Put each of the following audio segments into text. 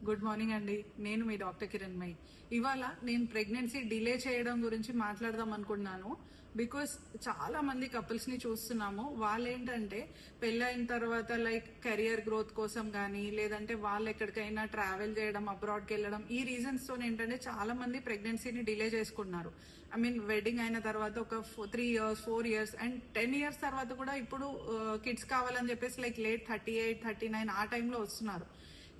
Good morning అండి. నేను మీ doctor Kiranmayi. ఇవాళ నేను ప్రెగ్నెన్సీ డిలే చేయడం గురించి మాట్లాడదాం అనుకున్నాను. బికాస్ చాలా మంది కపుల్స్ ని చూస్తున్నాము. వాళ్ళు ఏంటంటే పెళ్ళైన తర్వాత లైక్ కెరియర్ గ్రోత్ కోసం కానీ లేదంటే వాళ్ళు ఎక్కడికైనా ట్రావెల్ చేయడం, అబ్రాడ్కి వెళ్ళడం, ఈ రీజన్స్ తో ఏంటంటే చాలా మంది ప్రెగ్నెన్సీని డిలే చేసుకున్నారు. ఐ మీన్ వెడ్డింగ్ అయిన తర్వాత ఒక 3 years 4 years అండ్ 10 years తర్వాత కూడా ఇప్పుడు కిడ్స్ కావాలని చెప్పేసి లైక్ లేట్ 38 39 ఆ టైంలో వస్తున్నారు.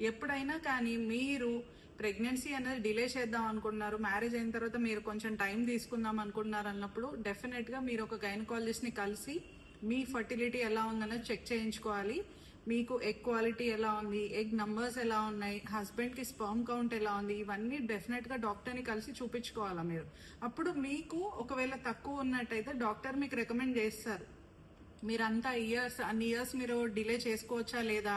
ఎప్పుడైనా కానీ మీరు ప్రెగ్నెన్సీ అనేది డిలే చేద్దాం అనుకుంటున్నారు, మ్యారేజ్ అయిన తర్వాత మీరు కొంచెం టైం తీసుకుందాం అనుకుంటున్నారు అన్నప్పుడు డెఫినెట్ గా మీరు ఒక గైనకాలజిస్ట్ ని కలిసి మీ ఫర్టిలిటీ ఎలా ఉందనేది చెక్ చేయించుకోవాలి. మీకు ఎగ్ క్వాలిటీ ఎలా ఉంది, ఎగ్ నంబర్స్ ఎలా ఉన్నాయి, హస్బెండ్ కి స్పర్మ్ కౌంట్ ఎలా ఉంది, ఇవన్నీ డెఫినెట్ గా డాక్టర్ ని కలిసి చూపించుకోవాలా మీరు. అప్పుడు మీకు ఒకవేళ తక్కువ ఉన్నట్టయితే డాక్టర్ మీకు రికమెండ్ చేస్తారు. మీరంతా అన్ని ఇయర్స్ మీరు డిలే చేసుకోవచ్చా లేదా,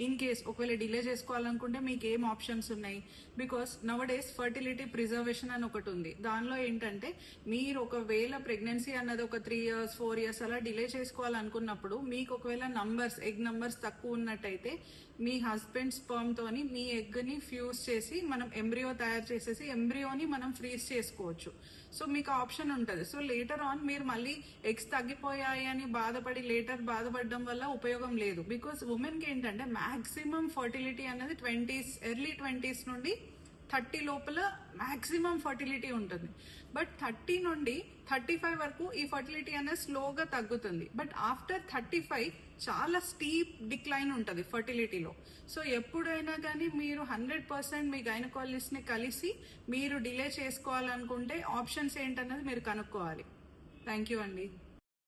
ఇన్ కేస్ ఒకవేళ డిలే చేసుకోవాలనుకుంటే మీకు ఏం ఆప్షన్స్ ఉన్నాయి. Because now days fertility preservation అని ఒకటి ఉంది. దానిలో ఏంటంటే మీరు ఒకవేళ ప్రెగ్నెన్సీ అన్నది ఒక 3 years 4 years అలా డిలే చేసుకోవాలనుకున్నప్పుడు మీకు ఒకవేళ ఎగ్ నంబర్స్ తక్కువ ఉన్నట్టయితే మీ హస్బెండ్ స్పర్మ్ తోని మీ ఎగ్ ని ఫ్యూజ్ చేసి మనం ఎంబ్రియో తయారు చేసేసి ఎంబ్రియోని మనం ఫ్రీజ్ చేసుకోవచ్చు. సో మీకు ఆప్షన్ ఉంటుంది. సో లేటర్ ఆన్ మీరు మళ్ళీ ఎగ్స్ తగ్గిపోయాయి అని బాధపడడం వల్ల ఉపయోగం లేదు. బికాస్ ఉమెన్ కి ఏంటంటే మాక్సిమం ఫర్టిలిటీ అనేది ఎర్లీ 20s నుండి 30 లోపల మాక్సిమం ఫర్టిలిటీ ఉంటుంది. బట్ 30 నుండి 35 వరకు ఈ ఫర్టిలిటీ అనేది స్లోగా తగ్గుతుంది. బట్ ఆఫ్టర్ 35 చాలా స్టీప్ డిక్లైన్ ఉంటుంది ఫర్టిలిటీలో. సో ఎప్పుడైనా కానీ మీరు 100% మీ గైనకాలజిస్ట్ ని కలిసి మీరు డిలే చేసుకోవాలనుకుంటే ఆప్షన్స్ ఏంటన్నది మీరు కనుక్కోవాలి. థ్యాంక్ యూ అండి.